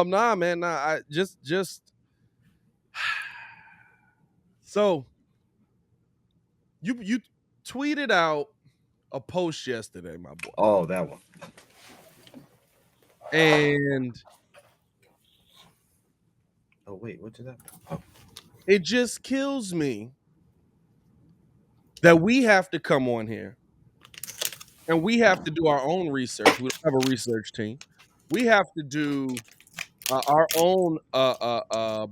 Nah, man, nah. I just so you tweeted out a post yesterday, my boy, Oh, that one. and Oh wait, what did that? Oh, it just kills me that we have to come on here and we have to do our own research. We don't have a research team. We have to do our own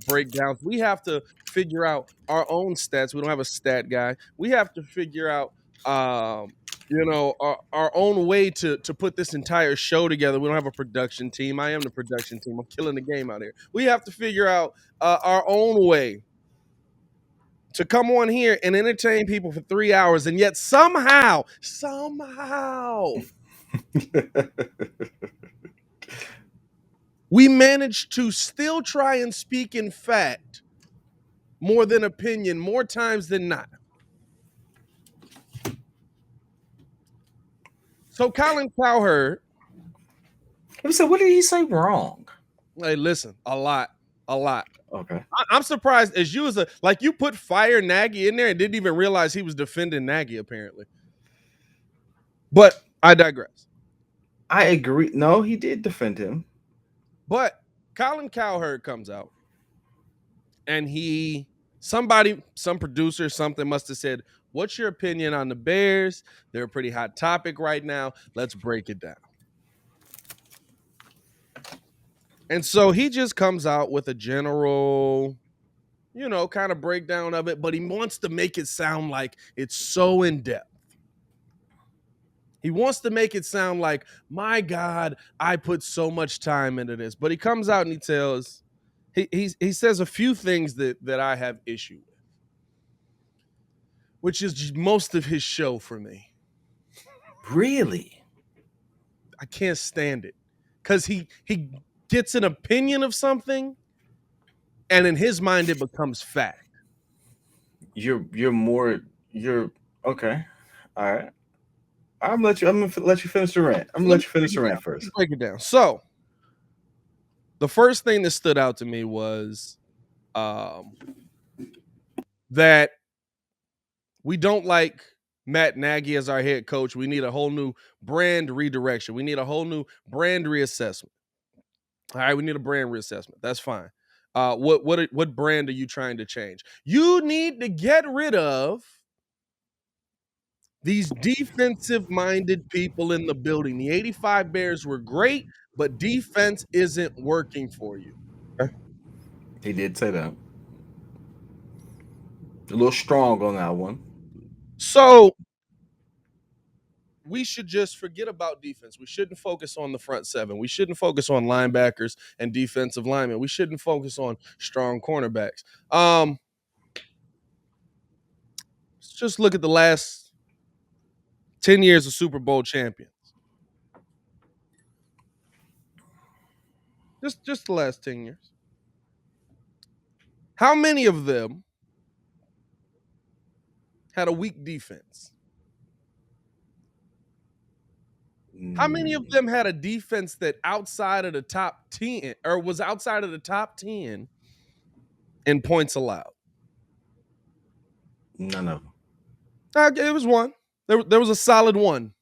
breakdowns. We have to figure out our own stats. We don't have a stat guy. We have to figure out, our own way to put this entire show together. We don't have a production team. I am the production team. I'm killing the game out here. We have to figure out our own way to come on here and entertain people for 3 hours, and yet somehow, we managed to still try and speak in fact more than opinion, more times than not. So Colin Cowherd, so what did he say wrong? hey, listen, a lot. Okay. I'm surprised as you you put Fire Nagy in there and didn't even realize he was defending Nagy apparently. But I digress. I agree. No, he did defend him. But Colin Cowherd comes out and some producer, something must have said, "What's your opinion on the Bears? They're a pretty hot topic right now. Let's break it down." And so he just comes out with a general, kind of breakdown of it, but he wants to make it sound like it's so in depth. He wants to make it sound like, my God, I put so much time into this. But he comes out and he says a few things that I have issue with, which is most of his show for me. Really? I can't stand it because he gets an opinion of something, and in his mind it becomes fact. You're okay. All right. I'm gonna let you finish the rant. I'm gonna let you finish the rant first. Break it down. So the first thing that stood out to me was that we don't like Matt Nagy as our head coach. We need a whole new brand redirection. We need a whole new brand reassessment. All right, we need a brand reassessment. That's fine. What brand are you trying to change? You need to get rid of these defensive-minded people in the building. The 85 Bears were great, but defense isn't working for you. Okay. He did say that. A little strong on that one. So we should just forget about defense. We shouldn't focus on the front seven. We shouldn't focus on linebackers and defensive linemen. We shouldn't focus on strong cornerbacks. Let's just look at the last 10 years of Super Bowl champions. Just the last 10 years. How many of them had a weak defense? How many of them had a defense that outside of the top 10 or was outside of the top 10 in points allowed? None of them. Okay, it was one. There was a solid one.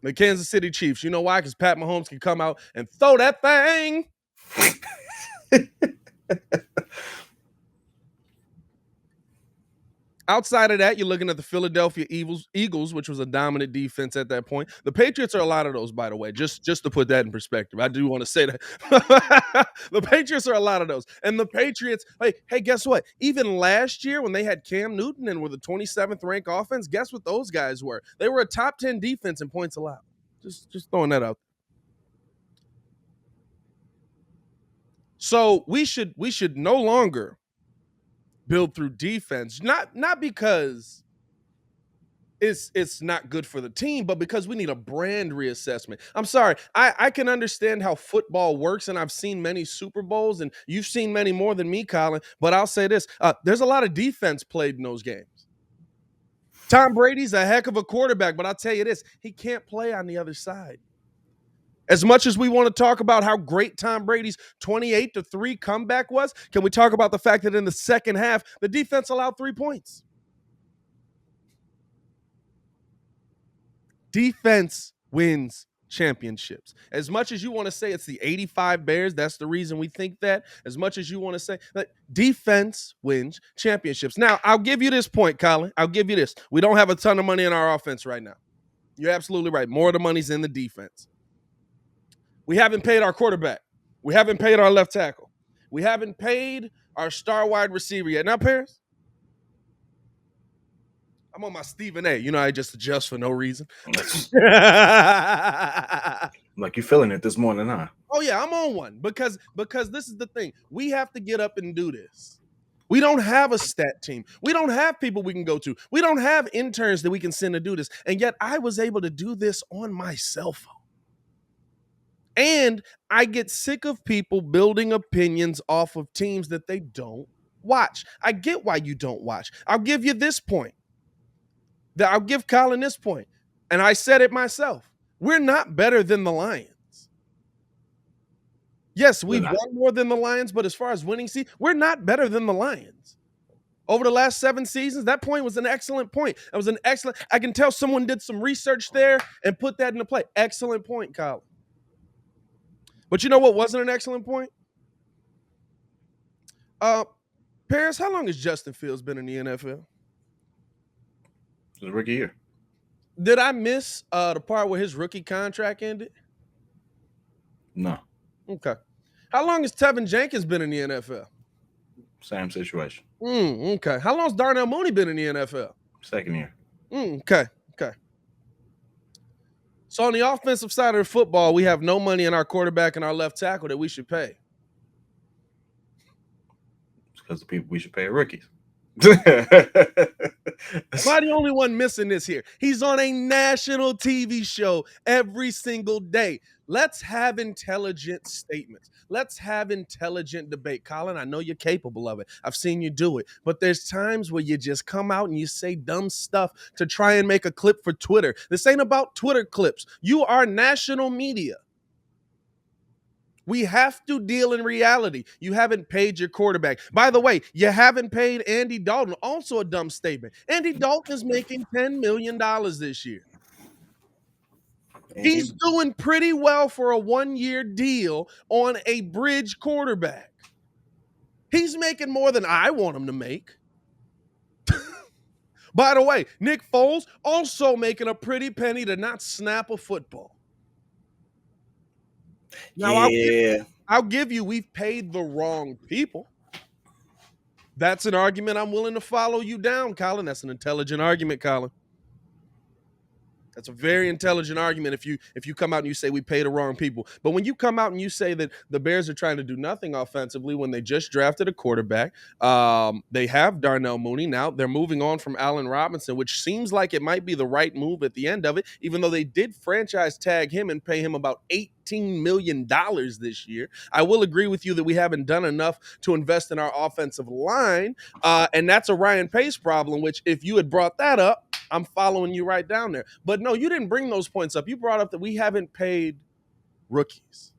The Kansas City Chiefs. You know why? Because Pat Mahomes can come out and throw that thing. Outside of that, you're looking at the Philadelphia Eagles, which was a dominant defense at that point. The Patriots are a lot of those, by the way, just to put that in perspective. I do want to say that. The Patriots are a lot of those. And the Patriots, hey, guess what? Even last year when they had Cam Newton and were the 27th ranked offense, guess what those guys were? They were a top 10 defense in points allowed. Just throwing that out. So we should no longer build through defense, not because it's not good for the team, but because we need a brand reassessment. I'm sorry, I can understand how football works, and I've seen many Super Bowls, and you've seen many more than me, Colin. But I'll say this: there's a lot of defense played in those games. Tom Brady's a heck of a quarterback, but I'll tell you this: he can't play on the other side. As much as we want to talk about how great Tom Brady's 28-3 comeback was, can we talk about the fact that in the second half, the defense allowed 3 points? Defense wins championships. As much as you want to say it's the 85 Bears, that's the reason we think that. As much as you want to say that defense wins championships. Now, I'll give you this point, Colin. I'll give you this. We don't have a ton of money in our offense right now. You're absolutely right. More of the money's in the defense. We haven't paid our quarterback. We haven't paid our left tackle. We haven't paid our star wide receiver yet. Now, Paris, I'm on my Stephen A. You know, I just adjust for no reason. Like you're feeling it this morning, huh? Oh, yeah, I'm on one because this is the thing. We have to get up and do this. We don't have a stat team. We don't have people we can go to. We don't have interns that we can send to do this. And yet I was able to do this on my cell phone. And I get sick of people building opinions off of teams that they don't watch. I get why you don't watch. I'll give you this point. I'll give Colin this point. And I said it myself. We're not better than the Lions. Yes, we've won more than the Lions, but as far as winning we're not better than the Lions. Over the last 7 seasons, that point was an excellent point. That was an excellent. I can tell someone did some research there and put that into play. Excellent point, Colin. But you know what wasn't an excellent point? Paris, how long has Justin Fields been in the NFL? It's a rookie year. Did I miss the part where his rookie contract ended? No. Okay. How long has Tevin Jenkins been in the NFL? Same situation. Okay. How long has Darnell Mooney been in the NFL? Second year. Okay. So on the offensive side of the football, we have no money in our quarterback and our left tackle that we should pay. It's because the people we should pay are rookies. Am I the only one missing this here? He's on a national TV show every single day. Let's have intelligent statements. Let's have intelligent debate. Colin, I know you're capable of it. I've seen you do it. But there's times where you just come out and you say dumb stuff to try and make a clip for Twitter. This ain't about Twitter clips. You are national media. We have to deal in reality. You haven't paid your quarterback. By the way, you haven't paid Andy Dalton. Also a dumb statement. Andy Dalton is making $10 million this year. He's doing pretty well for a 1-year deal on a bridge quarterback. He's making more than I want him to make. By the way, Nick Foles also making a pretty penny to not snap a football. Now, I'll give you, we've paid the wrong people. That's an argument I'm willing to follow you down, Colin. That's an intelligent argument, Colin. That's a very intelligent argument if you come out and you say we pay the wrong people. But when you come out and you say that the Bears are trying to do nothing offensively when they just drafted a quarterback, they have Darnell Mooney. Now they're moving on from Allen Robinson, which seems like it might be the right move at the end of it, even though they did franchise tag him and pay him about $18 million this year. I will agree with you that we haven't done enough to invest in our offensive line, and that's a Ryan Pace problem, which if you had brought that up, I'm following you right down there. But no, you didn't bring those points up. You brought up that we haven't paid rookies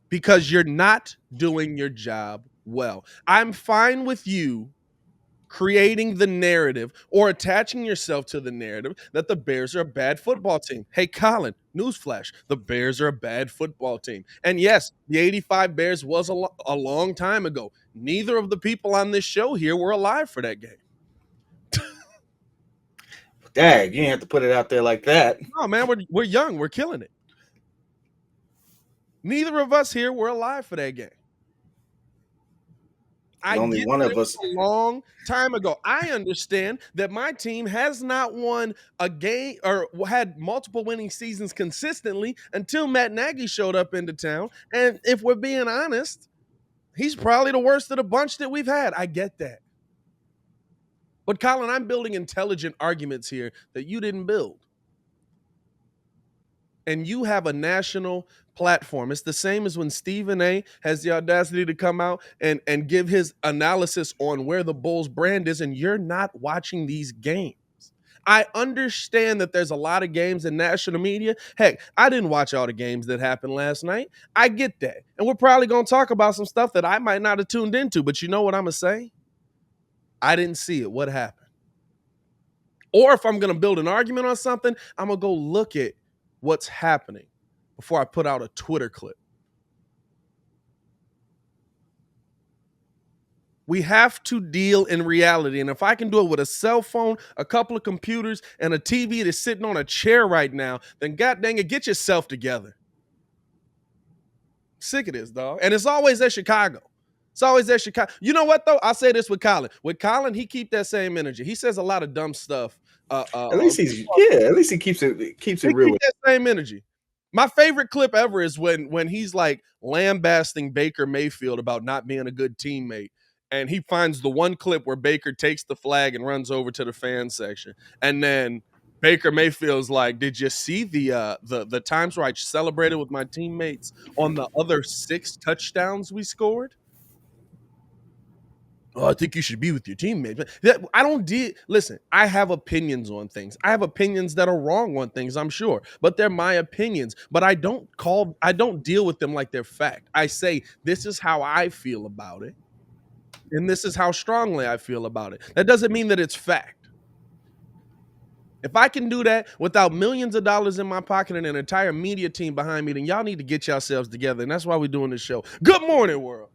because you're not doing your job well. I'm fine with you creating the narrative or attaching yourself to the narrative that the Bears are a bad football team. Hey, Colin, newsflash, the Bears are a bad football team. And yes, the 85 Bears was a long time ago. Neither of the people on this show here were alive for that game. Dang, you didn't have to put it out there like that. No, man, we're young. We're killing it. Neither of us here were alive for that game. Only one of us a long time ago. I understand that my team has not won a game or had multiple winning seasons consistently until Matt Nagy showed up into town. And if we're being honest, he's probably the worst of the bunch that we've had. I get that. But Colin, I'm building intelligent arguments here that you didn't build. And you have a national platform. It's the same as when Stephen A. has the audacity to come out and give his analysis on where the Bulls brand is, and you're not watching these games. I understand that there's a lot of games in national media. Heck, I didn't watch all the games that happened last night. I get that. And we're probably going to talk about some stuff that I might not have tuned into, but you know what I'm going to say? I didn't see it. What happened? Or if I'm going to build an argument on something, I'm going to go look at what's happening before I put out a Twitter clip. We have to deal in reality. And if I can do it with a cell phone, a couple of computers, and a TV that's sitting on a chair right now, then god dang it, get yourself together. Sick of this, dog. And it's always at Chicago. It's always at Chicago. You know what, though? I'll say this with Colin. With Colin, he keep that same energy. He says a lot of dumb stuff. At least he keeps it He real keep with that same energy. My favorite clip ever is when he's like lambasting Baker Mayfield about not being a good teammate. And he finds the one clip where Baker takes the flag and runs over to the fan section. And then Baker Mayfield's like, "Did you see the times where I celebrated with my teammates on the other 6 touchdowns we scored?" "Oh, I think you should be with your teammates." I don't listen, I have opinions on things. I have opinions that are wrong on things, I'm sure, but they're my opinions. But I don't deal with them like they're fact. I say, this is how I feel about it, and this is how strongly I feel about it. That doesn't mean that it's fact. If I can do that without millions of dollars in my pocket and an entire media team behind me, then y'all need to get yourselves together. And that's why we're doing this show. Good morning, world.